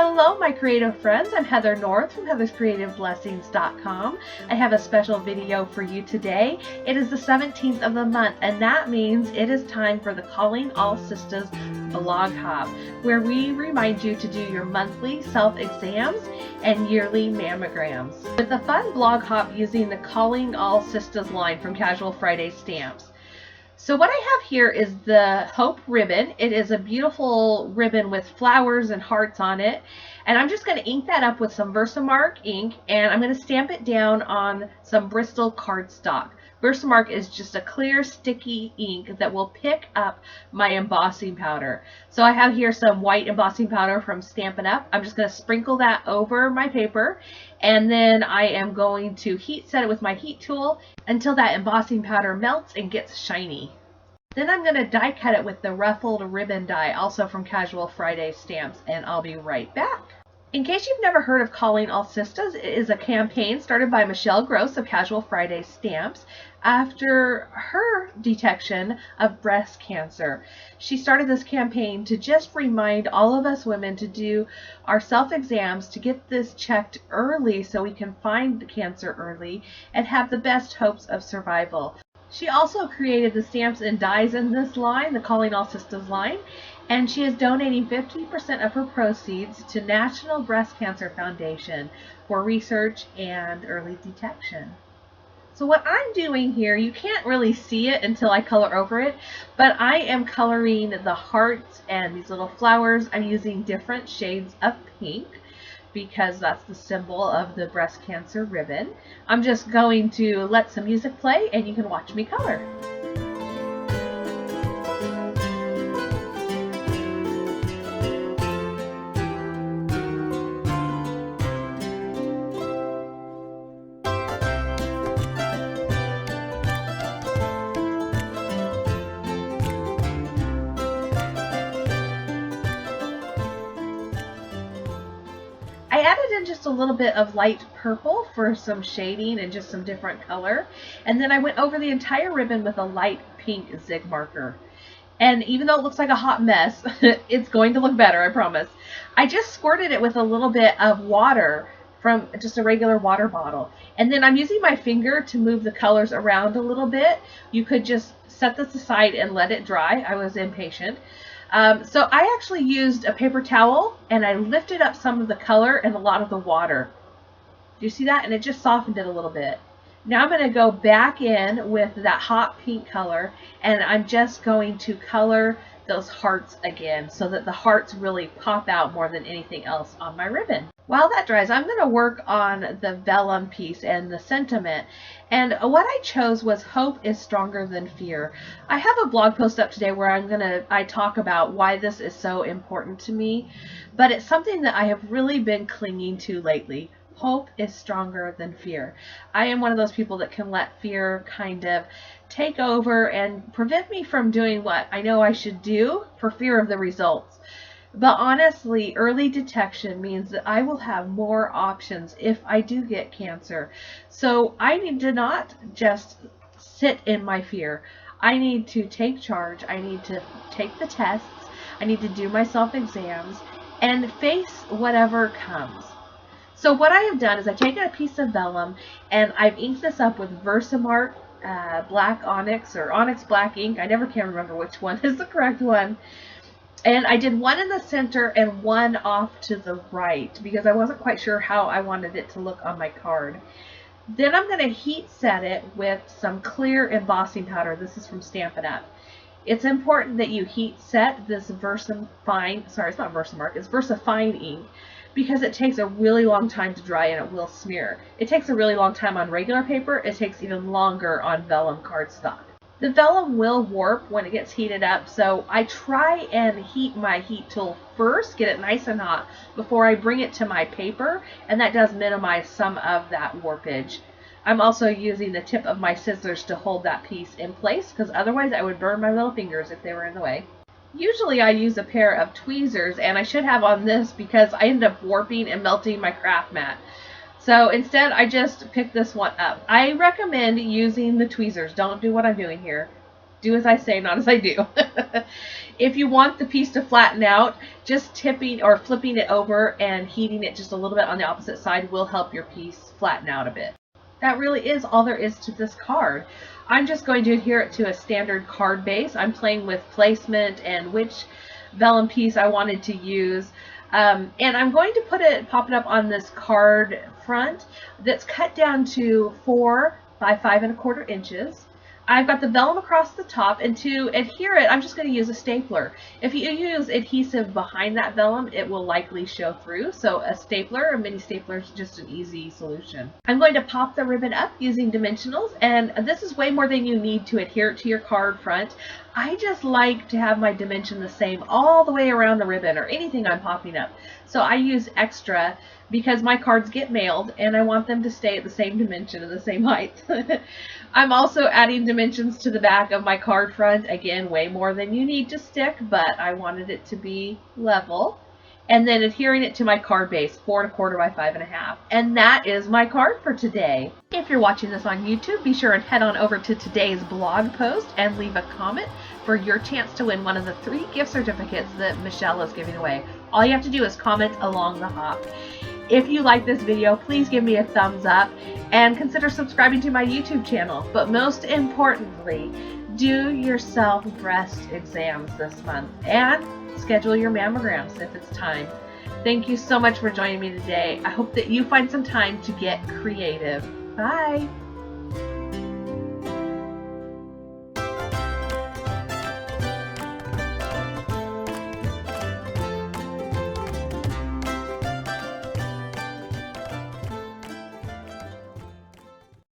Hello, my creative friends. I'm Heather North from heatherscreativeblessings.com. I have a special video for you today. It is the 17th of the month, and that means it is time for the Calling All Sistahs blog hop, where we remind you to do your monthly self-exams and yearly mammograms with a fun blog hop using the Calling All Sistahs line from Casual Friday stamps. So what I have here is the Hope ribbon. It is a beautiful ribbon with flowers and hearts on it. And I'm just going to ink that up with some Versamark ink, and I'm going to stamp it down on some Bristol cardstock. Versamark is just a clear, sticky ink that will pick up my embossing powder. So I have here some white embossing powder from Stampin' Up. I'm just going to sprinkle that over my paper, and then I am going to heat set it with my heat tool until that embossing powder melts and gets shiny. Then I'm going to die cut it with the ruffled ribbon die, also from Casual Friday stamps, and I'll be right back. In case you've never heard of Calling All Sistahs, it is a campaign started by Michelle Gross of Casual Friday Stamps after her detection of breast cancer. She started this campaign to just remind all of us women to do our self-exams to get this checked early so we can find the cancer early and have the best hopes of survival. She also created the stamps and dies in this line, the Calling All Sistahs line, and she is donating 50% of her proceeds to National Breast Cancer Foundation for research and early detection. So what I'm doing here, you can't really see it until I color over it, but I am coloring the hearts and these little flowers. I'm using different shades of pink because that's the symbol of the breast cancer ribbon. I'm just going to let some music play and you can watch me color. I added in just a little bit of light purple for some shading and just some different color. And then I went over the entire ribbon with a light pink Zig marker. And even though it looks like a hot mess, it's going to look better, I promise. I just squirted it with a little bit of water from just a regular water bottle. And then I'm using my finger to move the colors around a little bit. You could just set this aside and let it dry. I was impatient. So I actually used a paper towel and I lifted up some of the color and a lot of the water. Do you see that? And it just softened it a little bit. Now I'm going to go back in with that hot pink color and I'm just going to color those hearts again so that the hearts really pop out more than anything else on my ribbon. While that dries, I'm going to work on the vellum piece and the sentiment. And what I chose was hope is stronger than fear. I have a blog post up today where I talk about why this is so important to me, but it's something that I have really been clinging to lately. Hope is stronger than fear. I am one of those people that can let fear kind of take over and prevent me from doing what I know I should do for fear of the results. But honestly, early detection means that I will have more options if I do get cancer. So I need to not just sit in my fear. I need to take charge. I need to take the tests. I need to do my self-exams and face whatever comes. So what I have done is I've taken a piece of vellum and I've inked this up with Versamark black onyx or onyx black ink. I never can remember which one is the correct one. And I did one in the center and one off to the right because I wasn't quite sure how I wanted it to look on my card. Then I'm going to heat set it with some clear embossing powder. This is from Stampin' Up. It's important that you heat set this Versafine ink because it takes a really long time to dry and it will smear. It takes a really long time on regular paper. It takes even longer on vellum cardstock. The vellum will warp when it gets heated up, so I try and heat my heat tool first, get it nice and hot before I bring it to my paper, and that does minimize some of that warpage. I'm also using the tip of my scissors to hold that piece in place because otherwise I would burn my little fingers if they were in the way. Usually I use a pair of tweezers, and I should have on this because I ended up warping and melting my craft mat. So instead, I just picked this one up. I recommend using the tweezers. Don't do what I'm doing here. do as I say, not as I do. If you want the piece to flatten out, just tipping or flipping it over and heating it just a little bit on the opposite side will help your piece flatten out a bit. That really is all there is to this card. I'm just going to adhere it to a standard card base. I'm playing with placement and which vellum piece I wanted to use. And I'm going to pop it up on this card front that's cut down to 4 by 5¼ inches. I've got the vellum across the top, and to adhere it, I'm just going to use a stapler. If you use adhesive behind that vellum, it will likely show through, so a stapler or mini stapler is just an easy solution. I'm going to pop the ribbon up using dimensionals, and this is way more than you need to adhere it to your card front. I just like to have my dimension the same all the way around the ribbon or anything I'm popping up. So I use extra because my cards get mailed and I want them to stay at the same dimension and the same height. I'm also adding dimensions to the back of my card front. Again, way more than you need to stick, but I wanted it to be level. And then adhering it to my card base, 4¼ by 5½. And that is my card for today. If you're watching this on YouTube, be sure and head on over to today's blog post and leave a comment for your chance to win one of the 3 gift certificates that Michelle is giving away. All you have to do is comment along the hop. If you like this video, please give me a thumbs up and consider subscribing to my YouTube channel. But most importantly, do your self-breast exams this month and schedule your mammograms if it's time. Thank you so much for joining me today. I hope that you find some time to get creative. Bye!